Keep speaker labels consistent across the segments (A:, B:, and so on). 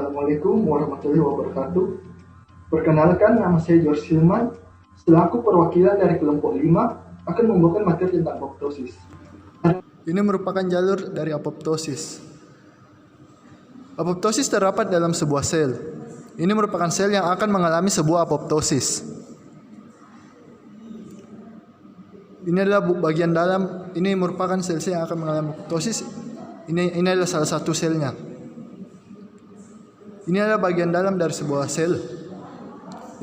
A: Assalamualaikum warahmatullahi wabarakatuh. Perkenalkan, nama saya George Hilman. Selaku perwakilan dari kelompok 5 akan membawakan materi tentang apoptosis.
B: Ini merupakan jalur dari apoptosis. Apoptosis terdapat dalam sebuah sel. Ini merupakan sel yang akan mengalami sebuah apoptosis. Ini adalah bagian dalam. Ini merupakan sel-sel yang akan mengalami apoptosis. Ini adalah salah satu selnya. Ini adalah bagian dalam dari sebuah sel.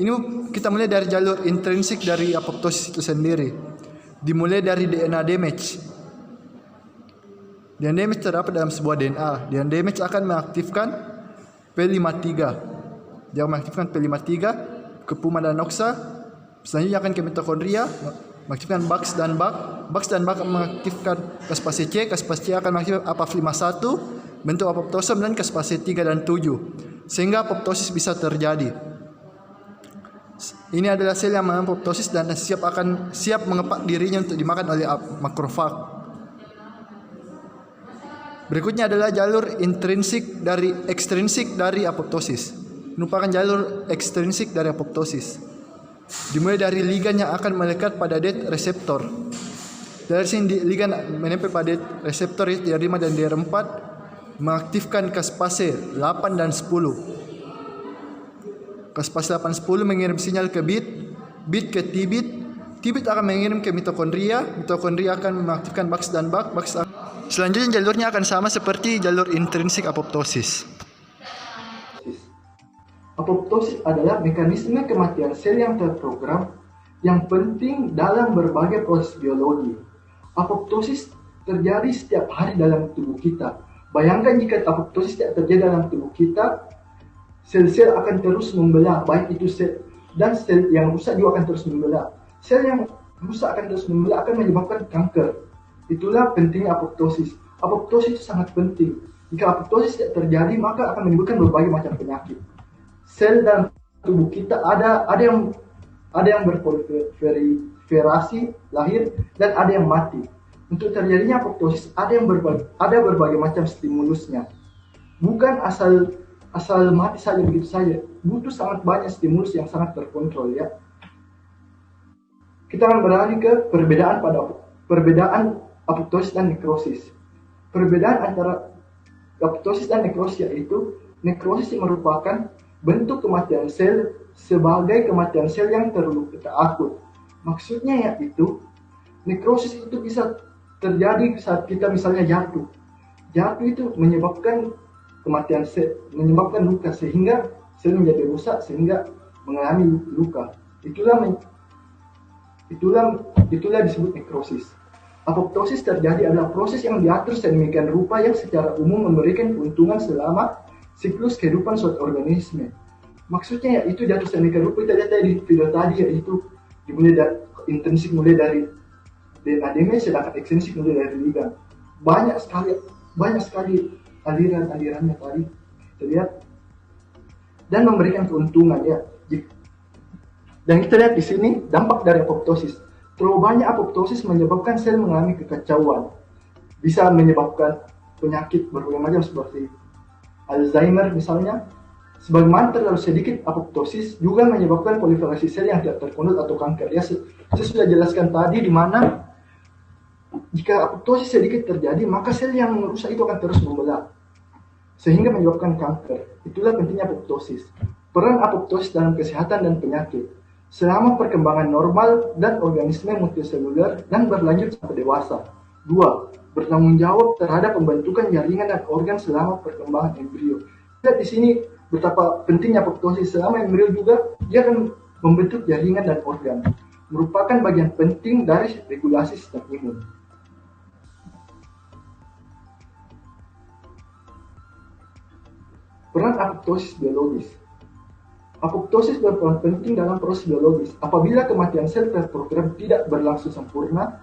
B: Ini kita mulai dari jalur intrinsik dari apoptosis itu sendiri. Dimulai dari DNA damage. DNA damage terdapat dalam sebuah DNA. DNA damage akan mengaktifkan P53. Dia mengaktifkan P53 ke puma dan oksa. Selanjutnya akan ke mitokondria, mengaktifkan Bax dan Bak. Bax dan Bak mengaktifkan kaspase C. Kaspase C akan mengaktifkan APAF51, bentuk apoptosom, dan kaspase 3 dan 7. Sehingga apoptosis bisa terjadi. Ini adalah sel yang mengalami apoptosis dan siap mengepak dirinya untuk dimakan oleh makrofag. Berikutnya adalah jalur ekstrinsik dari apoptosis. Merupakan jalur ekstrinsik dari apoptosis. Dimulai dari ligan yang akan melekat pada DET reseptor. Dari sini ligan menempel pada DET reseptor DR5 dan DR4, mengaktifkan kaspase 8 dan 10. Kaspase 8 10 mengirim sinyal ke bit ke T-bit. T-bit akan mengirim ke mitokondria. Mitokondria akan mengaktifkan Bax dan Bak. Selanjutnya jalurnya akan sama seperti jalur intrinsik apoptosis.
A: Apoptosis adalah mekanisme kematian sel yang terprogram yang penting dalam berbagai proses biologi. Apoptosis terjadi setiap hari dalam tubuh kita. Bayangkan jika apoptosis tidak terjadi dalam tubuh kita, sel-sel akan terus membelah, baik itu sel dan sel yang rusak juga akan terus membelah. Sel yang rusak akan terus membelah akan menyebabkan kanker. Itulah pentingnya apoptosis. Apoptosis itu sangat penting. Jika apoptosis tidak terjadi, maka akan menimbulkan berbagai macam penyakit. Sel dalam tubuh kita ada yang berproliferasi, lahir, dan ada yang mati. Untuk terjadinya apoptosis ada berbagai macam stimulusnya. Bukan asal mati saja begitu saja. Butuh sangat banyak stimulus yang sangat terkontrol ya. Kita akan beralih ke perbedaan apoptosis dan nekrosis. Perbedaan antara apoptosis dan nekrosis yaitu nekrosis merupakan bentuk kematian sel sebagai kematian sel yang terluka akut. Maksudnya yaitu nekrosis itu bisa terjadi saat kita misalnya jatuh. Jatuh itu menyebabkan kematian sel, menyebabkan luka sehingga sel menjadi rusak sehingga mengalami luka. Itulah disebut nekrosis. Apoptosis terjadi adalah proses yang diatur sedemikian rupa yang secara umum memberikan keuntungan selama siklus kehidupan suatu organisme. Maksudnya yaitu diatur sedemikian rupa, kita lihat di video tadi yaitu dimulai dari intrinsik, mulai dari DNA damage, sedangkan ekstrinsik mulai dari ligan. Banyak sekali alirannya tadi terlihat dan memberikan keuntungan ya. Dan kita lihat di sini dampak dari apoptosis. Terlalu banyak apoptosis menyebabkan sel mengalami kekacauan. Bisa menyebabkan penyakit berbagai macam seperti Alzheimer misalnya. Sebagaimana terlalu sedikit apoptosis juga menyebabkan proliferasi sel yang tidak terkontrol atau kanker. Ya, saya sudah jelaskan tadi di mana jika apoptosis sedikit terjadi, maka sel yang rusak itu akan terus membelah sehingga menyebabkan kanker. Itulah pentingnya apoptosis. Peran apoptosis dalam kesehatan dan penyakit. Selama perkembangan normal dan organisme multiseluler dan berlanjut sampai dewasa. 2. Bertanggung jawab terhadap pembentukan jaringan dan organ selama perkembangan embrio. Lihat di sini betapa pentingnya apoptosis. Selama embrio juga dia akan membentuk jaringan dan organ. Merupakan bagian penting dari regulasi sistem imun. Peran apoptosis biologis. Apoptosis berperan penting dalam proses biologis. Apabila kematian sel terprogram tidak berlangsung sempurna,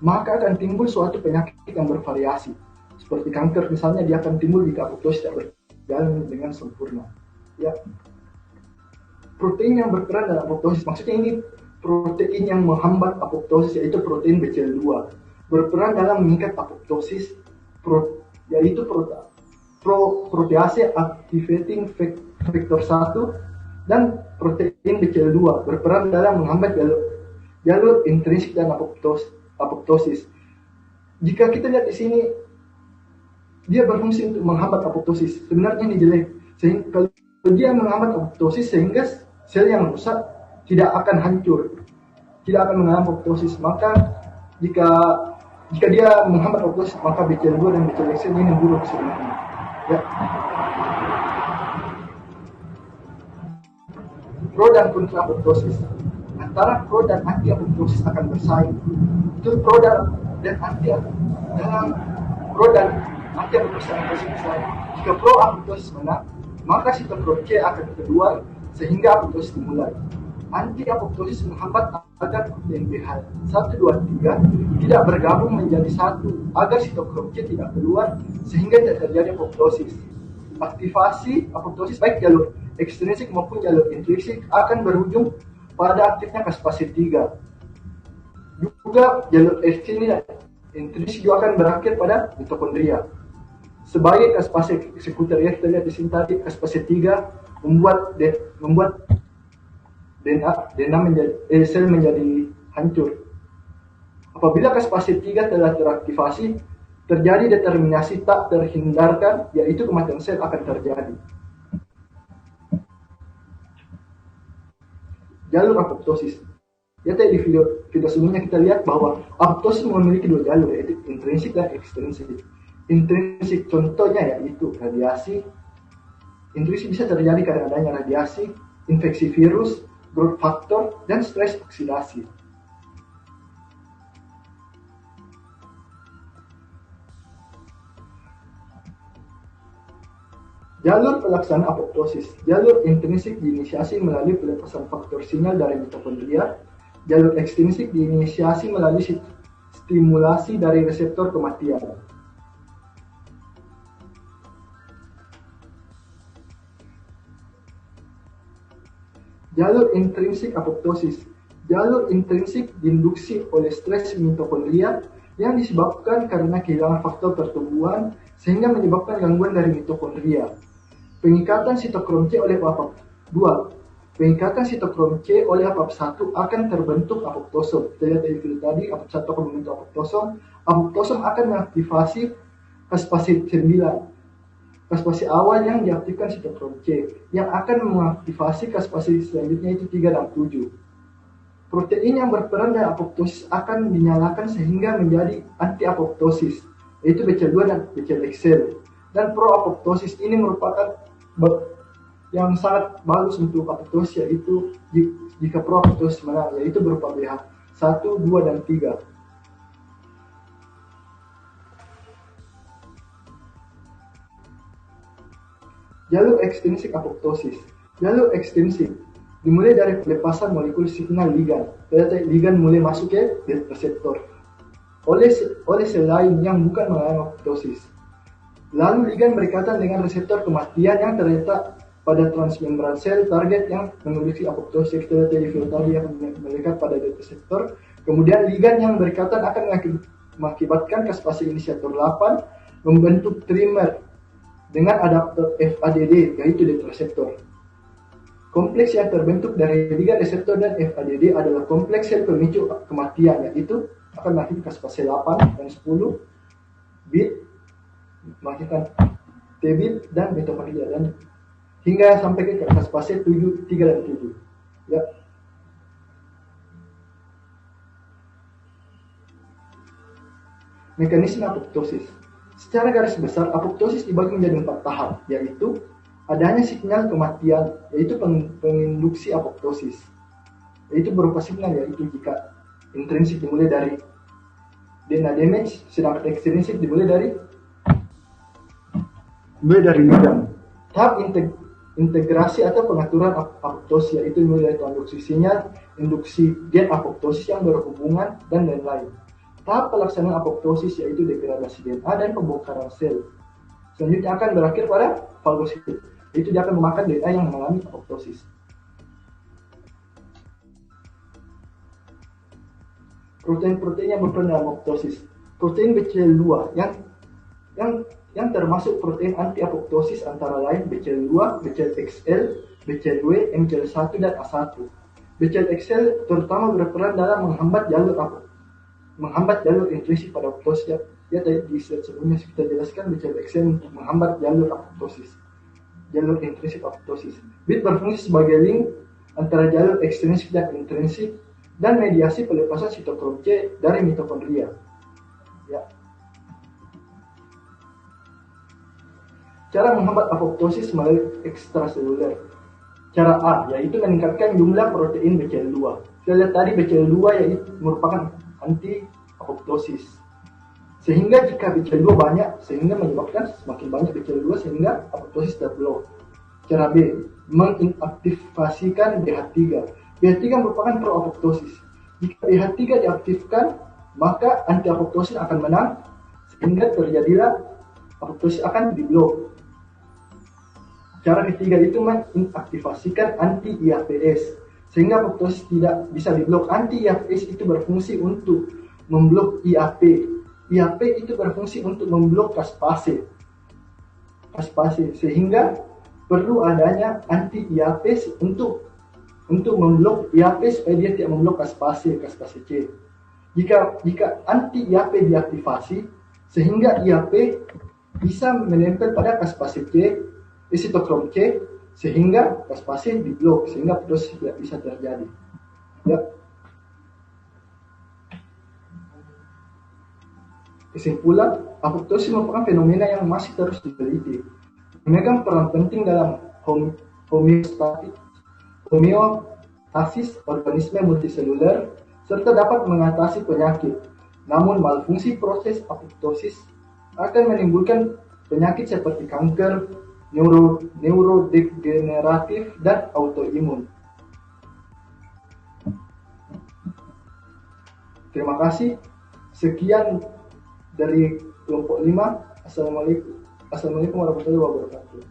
A: maka akan timbul suatu penyakit yang bervariasi. Seperti kanker misalnya, dia akan timbul jika apoptosis tidak berjalan dengan sempurna. Ya. Protein yang berperan dalam apoptosis, maksudnya ini protein yang menghambat apoptosis, yaitu protein BCL2. Berperan dalam mengikat apoptosis, yaitu protease activating factor 1 dan protein BCL2 berperan dalam menghambat jalur intrinsik dan apoptosis. Jika kita lihat di sini, dia berfungsi untuk menghambat apoptosis. Sebenarnya ini jelek. Sehingga kalau dia menghambat apoptosis, sehingga sel yang rusak tidak akan hancur, tidak akan mengalami apoptosis. Maka jika dia menghambat apoptosis, maka BCL2 dan BCL ini buruk sebenarnya. Ya. Pro dan kontra apoptosis. Antara pro dan anti apoptosis akan bersaing. Itu pro dan anti dalam pro dan anti apoptosis akan bersaing. Jika pro apoptosis menang, maka sitokrom C akan keluar sehingga apoptosis dimulai. Anti apoptosis menghambat agar protein BH1, 2, 3 tidak bergabung menjadi satu agar sitokrom C tidak keluar sehingga tidak terjadi apoptosis. Aktivasi apoptosis baik jalur ekstrinsik maupun jalur intrinsik akan berujung pada aktifnya caspase 3. Juga jalur ekstrinsik dan intrinsik juga akan berakhir pada mitokondria. Sebagai caspase eksekutor yang kita lihat di sini tadi, caspase 3 membuat DNA sel menjadi hancur. Apabila caspase 3 telah teraktivasi, terjadi determinasi tak terhindarkan, yaitu kematian sel akan terjadi. Jalur apoptosis. Ya, tadi di video sebelumnya kita lihat bahwa apoptosis memiliki dua jalur, yaitu intrinsik dan ekstrinsik. Intrinsik contohnya yaitu radiasi. Intrinsik bisa terjadi karena adanya radiasi, infeksi virus, growth factor, dan stres oksidasi. Jalur pelaksana apoptosis. Jalur intrinsik diinisiasi melalui pelepasan faktor sinyal dari mitokondria. Jalur ekstrinsik diinisiasi melalui stimulasi dari reseptor kematian. Jalur intrinsik apoptosis. Jalur intrinsik diinduksi oleh stres mitokondria yang disebabkan karena kehilangan faktor pertumbuhan sehingga menyebabkan gangguan dari mitokondria. Pengikatan sitokrom C oleh APAP2. Pengikatan sitokrom C oleh APAP1 akan terbentuk apoptosom. Kita lihat dari video tadi, APAP1 akan membentuk apoptosom. Apoptosom akan mengaktifasi caspase 9. Caspase awal yang diaktifkan sitokrom C, yang akan mengaktifasi caspase selanjutnya itu 3 dan 7. Protein yang berperan dalam apoptosis akan dinyalakan sehingga menjadi anti-apoptosis, yaitu BCL2 dan BCL-XL. Dan pro-apoptosis ini merupakan yang sangat bagus untuk apoptosis, yaitu jika pro-apoptosis menang, yaitu berupa BH1, 2, dan 3. Jalur ekstrinsik apoptosis. Jalur ekstrinsik dimulai dari pelepasan molekul signal ligan. Ligan mulai masuk ke reseptor oleh sel lain yang bukan mengalami apoptosis. Lalu ligan berikatan dengan reseptor kematian yang terletak pada transmembran sel target yang memiliki apoptosis. Kita lihat di video tadi yang melekat pada reseptor. Kemudian ligan yang berikatan akan mengakibatkan caspase inisiator 8 membentuk trimer dengan adaptor FADD, yaitu reseptor. Kompleks yang terbentuk dari ligan reseptor dan FADD adalah kompleks sel pemicu kematian, yaitu akan mengakibatkan caspase 8 dan 10 bit, mengakibatkan T-bit dan mitokondria, dan hingga sampai ke caspase 7, 3 dan 7. Ya. Mekanisme apoptosis. Secara garis besar, apoptosis dibagi menjadi 4 tahap, yaitu adanya sinyal kematian, yaitu penginduksi apoptosis, yaitu berupa signal, yaitu jika intrinsik dimulai dari DNA damage, sedangkan ekstrinsik dimulai dari ligan. Tahap integrasi atau pengaturan apoptosis, yaitu dimulai dari transduksi sinyal, induksi gen apoptosis yang berhubungan, dan lain-lain. Tahap pelaksanaan apoptosis yaitu degradasi DNA dan pembongkaran sel. Selanjutnya akan berakhir pada fagosit, yaitu dia akan memakan DNA yang mengalami apoptosis. Protein-protein yang berperan dalam apoptosis. Protein BCL2 yang yang termasuk protein anti-apoptosis antara lain BCL2, BCL-XL, BCL2, MCL1, dan A1. BCL-XL terutama berperan dalam menghambat jalur intrinsik pada apoptosis. Ya tadi di slide sebelumnya kita jelaskan BCL-XL untuk menghambat jalur intrinsik apoptosis. BIT berfungsi sebagai link antara jalur ekstrinsik dan intrinsik dan mediasi pelepasan sitokrom C dari mitokondria. Ya. Cara menghambat apoptosis melalui ekstraseluler. Cara A yaitu meningkatkan jumlah protein BCL2. Kita lihat tadi BCL2 yaitu merupakan anti apoptosis. Sehingga jika BCL2 banyak, sehingga menyebabkan semakin banyak BCL2 sehingga apoptosis terblok. Cara B, mengaktifasikan BH3. BH3 merupakan pro-apoptosis. Jika BH3 diaktifkan, maka anti-apoptosis akan menang, sehingga terjadilah apoptosis akan diblok. Cara ketiga itu mengaktifasikan anti-IAPS, sehingga apoptosis tidak bisa diblok. Anti-IAPS itu berfungsi untuk memblok IAP. IAP itu berfungsi untuk memblok caspase, sehingga perlu adanya anti-IAPS untuk memblok IAP supaya dia tidak memblok caspase C. Jika anti-IAP diaktifasi, sehingga IAP bisa menempel pada caspase C, sitokrom C, sehingga caspase diblok, sehingga apoptosis tidak bisa terjadi. Ya. Kesimpulan, apoptosis merupakan fenomena yang masih terus diteliti, memegang peran penting dalam homeostasis organisme multiseluler, serta dapat mengatasi penyakit. Namun malfungsi proses apoptosis akan menimbulkan penyakit seperti kanker, neurodegeneratif, dan autoimun. Terima kasih. Sekian dari kelompok 5. Assalamualaikum warahmatullahi wabarakatuh.